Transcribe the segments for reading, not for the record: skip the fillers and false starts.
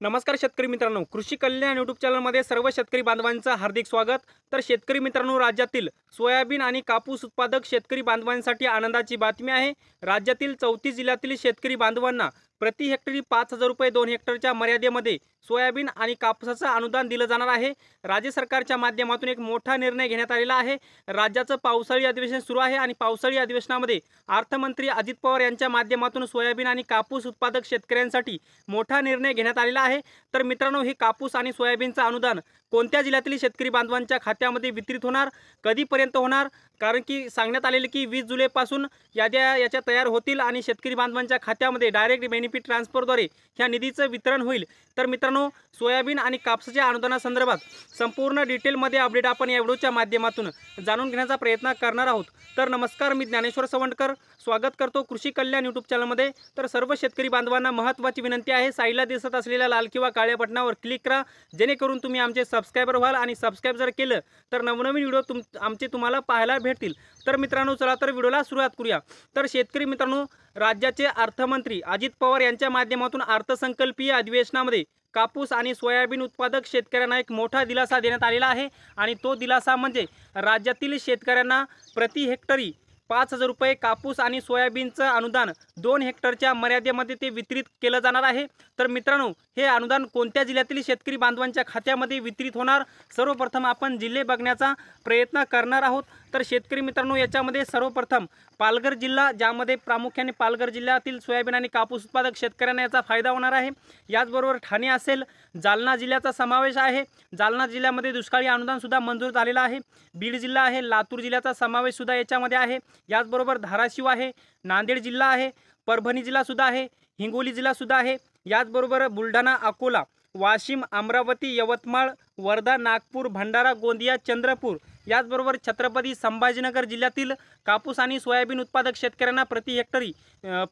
नमस्कार शेतकरी मित्रांनो, कृषी कल्याण यूट्यूब चॅनलमध्ये सर्व शेतकरी बांधवांचं हार्दिक स्वागत। तर शेतकरी मित्रांनो, राज्यातील सोयाबीन आणि कापूस उत्पादक शेतकरी बांधवांसाठी आनंदाची बातमी आहे। राज्यातील 34 जिल्ह्यातील शेतकरी बांधवांना प्रति हेक्टरी 5,000 रुपये 2 हेक्टरच्या मर्यादेमध्ये सोयाबीन आणि कापसाचं अनुदान दिलं जाणार आहे। राज्य सरकारच्या माध्यमातून एक मोठा निर्णय घेण्यात आलेला आहे। राज्याचं पावसाळी अधिवेशन सुरू आहे आणि पावसाळी अधिवेशनामध्ये अर्थमंत्री अजित पवार यांच्या माध्यमातून सोयाबीन आणि कापूस उत्पादक शेतकऱ्यांसाठी मोठा निर्णय घेण्यात आलेला आहे। तर मित्रांनो, हे कापूस आणि सोयाबीनचं अनुदान कोणत्या जिल्ह्यातील शेतकरी बांधवांच्या खात्यामध्ये वितरित होणार, कधीपर्यंत होणार? कारण की सांगण्यात आलेलं की 20 जुलैपासून याच्या तयार होतील आणि शेतकरी बांधवांच्या खात्यामध्ये डायरेक्ट बेनिफिट ट्रान्सफरद्वारे ह्या निधीचं वितरण होईल। तर मित्रांनो, सोयाबीन आणि कापसाच्या अनुदानासंदर्भात संपूर्ण डिटेलमध्ये अपडेट आपण या व्हिडिओच्या माध्यमातून जाणून घेण्याचा प्रयत्न करणार आहोत। तर नमस्कार, मी ज्ञानेश्वर सवंडकर स्वागत करतो कृषी कल्याण यूट्यूब चॅनलमध्ये। तर सर्व शेतकरी बांधवांना महत्त्वाची विनंती आहे, साईडला दिसत असलेल्या लाल किंवा काळ्या बटनावर क्लिक करा, जेणेकरून तुम्ही आमचे सबस्क्रायबर व्हाल आणि सबस्क्राइब जर केलं तर नवनवीन व्हिडिओ आमचे तुम्हाला पाहायला भेटतील। तर मित्रांनो, चला तर व्हिडिओला सुरुवात करूया। तर शेतकरी मित्रांनो, राज्याचे अर्थमंत्री अजित पवार यांच्या माध्यमातून अर्थसंकल्पीय अधिवेशनामध्ये कापूस आणि सोयाबीन उत्पादक शेतकऱ्यांना एक मोठा दिलासा देण्यात आलेला आहे आणि तो दिलासा म्हणजे राज्यातील शेतकऱ्यांना प्रति हेक्टरी 5,000 रुपये कापूस आणि सोयाबीनचं अनुदान 2 हेक्टरच्या मर्यादेमध्ये ते वितरित केलं जाणार आहे। तर मित्रांनो, हे अनुदान कोणत्या जिल्ह्यातील शेतकरी बांधवांच्या खात्यामध्ये वितरित होणार, सर्वप्रथम आपण जिल्हे बघण्याचा प्रयत्न करणार आहोत। तर शेतकरी मित्रांनो, याच्यामध्ये सर्वप्रथम पालघर जिल्हा, ज्यामध्ये प्रामुख्याने पालघर जिल्ह्यातील सोयाबीन आणि कापूस उत्पादक शेतकऱ्यांना याचा फायदा होणार आहे। याचबरोबर ठाणे असेल, जालना जिल्ह्याचा समावेश आहे। जालना जिल्ह्यामध्ये दुष्काळी अनुदान सुद्धा मंजूर झालेलं आहे। बीड जिल्हा आहे, लातूर जिल्ह्याचा समावेश सुद्धा याच्यामध्ये आहे। याचबरोबर धाराशिव आहे, नांदेड जिल्हा आहे, परभणी जिल्हा सुद्धा आहे, हिंगोली जिल्हा सुद्धा आहे। याचबरोबर बुलढाणा, अकोला, वाशिम, अमरावती, यवतमाळ, वर्धा, नागपूर, भंडारा, गोंदिया, चंद्रपूर, याचबरोबर छत्रपती संभाजीनगर जिल्ह्यातील कापूस आणि सोयाबीन उत्पादक शेतकऱ्यांना प्रति हेक्टरी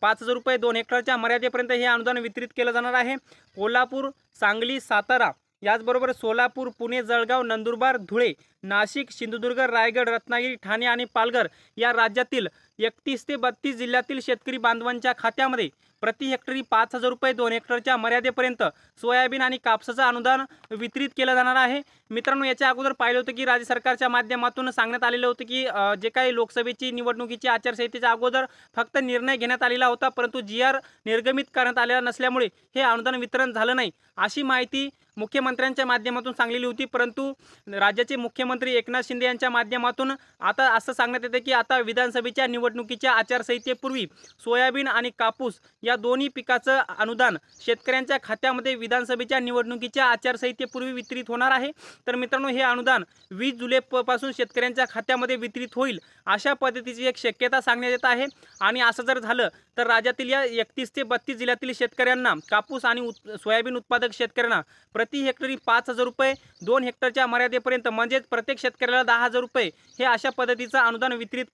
5,000 रुपये 2 हेक्टरच्या मर्यादेपर्यंत हे अनुदान वितरित केलं जाणार आहे। कोल्हापूर, सांगली, सातारा, याचबरोबर सोलापूर, पुणे, जळगाव, नंदुरबार, धुळे, नाशिक, सिंधुदुर्ग, रायगड, रत्नागिरी, ठाणे आणि पालघर या राज्यातील 31 ते 32 जिल्ह्यातील शेतकरी बांधवांच्या खात्यामध्ये प्रति हेक्टरी 5,000 रुपये 2 हेक्टरच्या मर्यादेपर्यंत सोयाबीन आणि कापसाचं अनुदान वितरित केलं जाणार आहे। मित्रांनो, याच्या अगोदर पाहिलं होतं की राज्य सरकारच्या माध्यमातून सांगण्यात आलेलं होतं की जे काही लोकसभेची निवडणुकीची आचारसंहितेच्या अगोदर फक्त निर्णय घेण्यात आलेला होता, परंतु GR निर्गमित करण्यात आलेला नसल्यामुळे हे अनुदान वितरण झालं नाही, अशी माहिती मुख्यमंत्र्यांच्या माध्यमातून सांगलेली होती। परंतु राज्याचे मुख्यमंत्री एकनाथ शिंदे यांच्या माध्यमातून आता असं सांगण्यात येते की आता विधानसभेच्या निवडणुकीच्या आचारसंहितेपूर्वी सोयाबीन आणि कापूस या दोन्ही पिकाचं अनुदान शेतकऱ्यांच्या खात्यामध्ये विधानसभेच्या निवडणुकीच्या आचारसंहितेपूर्वी वितरित होणार आहे। तर मित्रांनो, हे अनुदान 20 जुलैपासून शेतकऱ्यांच्या खात्यामध्ये वितरित होईल, अशा पद्धतीची एक शक्यता सांगण्यात येत आहे। आणि असं जर झालं तर राज्यातील या 31 ते 32 जिल्ह्यातील शेतकऱ्यांना, कापूस आणि सोयाबीन उत्पादक शेतकऱ्यांना प्रति हेक्टरी 5,000 रुपये 2 हेक्टरच्या मर्यादेपर्यंत म्हणजेच प्रत्येक शेतकऱ्याला 10,000 रुपये हे अशा पद्धतीचं अनुदान वितरित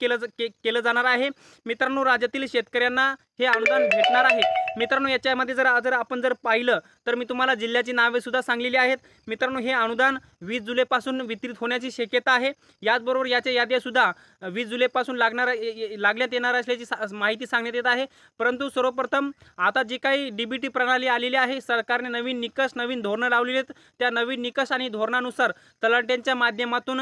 केलं जाणार आहे। मित्रांनो, राज्यातील शेतकऱ्यांना हे अनुदान भेटणार आहे। मित्रांनो, याच्यामध्ये जर आपण पाहिलं तर मी तुम्हाला जिल्ह्याची नावे सुद्धा सांगलेली आहेत। मित्रांनो, हे अनुदान 20 जुलैपासून वितरित होण्याची शक्यता आहे। याचबरोबर याच्या याद्या सुद्धा 20 जुलैपासून लागण्यात येणार असल्याची माहिती सांगण्यात येत आहे। परंतु सर्वप्रथम आता जी काही DBT प्रणाली आलेली आहे, सरकारने नवीन निकष, नवीन धोरणं लावलेली आहेत, त्या नवीन निकष आणि धोरणानुसार तलाठ्यांच्या माध्यमातून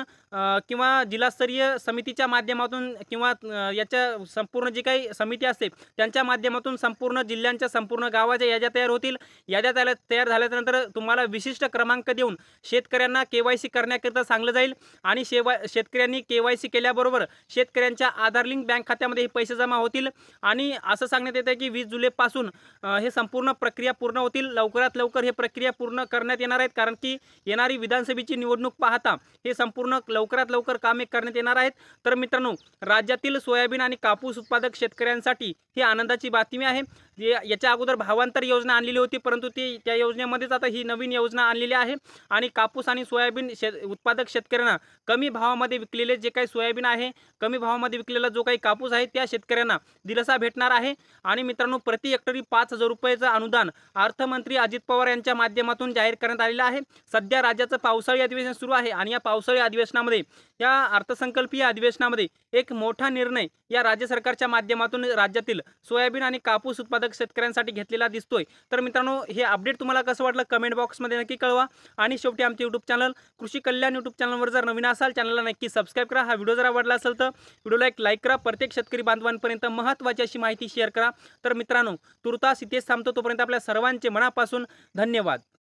किंवा जिल्हास्तरीय समितीच्या माध्यमातून किंवा याच्या संपूर्ण जी काही समिती असते त्यांच्या माध्यमातून संपूर्ण जिल्ह्यांच्या, संपूर्ण गावाच्या याद्या तयार होतील। याद्या तयार झाल्यानंतर तुम्हाला विशिष्ट क्रमांक देऊन शेतकऱ्यांना KYC करण्याकरिता सांगलं जाईल आणि शेतकऱ्यांनी KYC केल्याबरोबर शेतकऱ्यांच्या आधार लिंक बँक खात्यामध्ये हे पैसे जमा होतील। आणि असं सांगण्यात येतं की 20 जुलैपासून हे संपूर्ण प्रक्रिया पूर्ण होतील। लवकरात लवकर हे प्रक्रिया पूर्ण करण्यात येणार आहेत, कारण की येणारी विधानसभेची निवडणूक पाहता हे संपूर्ण लवकरात लवकर कामे करण्यात येणार आहेत। तर मित्रांनो, राज्यातील सोयाबीन आणि कापूस उत्पादक शेतकऱ्यांसाठी ही आनंदाची बातमी आहे। याच्या अगोदर भावांतर योजना आणलेली होती, परंतु त्या योजनेमध्येच आता ही नवीन योजना आणलेली आहे आणि कापूस आणि सोयाबीन उत्पादक शेतकऱ्यांना कमी भावामध्ये विकलेले जे काही सोयाबीन आहे, कमी भावामध्ये विकलेला जो काही कापूस आहे, त्या शेतकऱ्यांना दिलासा भेटणार आहे। आणि मित्रांनो, प्रति हेक्टरी 5,000 रुपयेचं अनुदान अर्थमंत्री अजित पवार यांच्या माध्यमातून जाहीर करण्यात आलेलं आहे। सध्या राज्याचं पावसाळी अधिवेशन सुरू आहे आणि या पावसाळी अधिवेशनामध्ये, या अर्थसंकल्पीय अधिवेशनामध्ये एक मोठा निर्णय या राज्य सरकारच्या माध्यमातून राज्यातील सोयाबीन आणि कापूस उत्पादक शेतकऱ्यांसाठी घेतलेला दिसतोय। तर मित्रांनो, हे अपडेट तुम्हाला कसं वाटलं कमेंट बॉक्समध्ये नक्की कळवा। आणि शेवटी आमचे यूट्यूब चॅनल कृषी कल्याण यूट्यूब चॅनलवर जर नवीन असाल चॅनलला नक्की सबस्क्राईब करा। हा व्हिडिओ जर आवडला असेल तर व्हिडिओला एक लाईक करा, प्रत्येक शेतकरी बांधवांपर्यंत महत्त्वाची अशी माहिती शेअर करा। तर मित्रांनो, तुर्तास इथेच थांबतो, तोपर्यंत आपल्या सर्वांचे मनापासून धन्यवाद।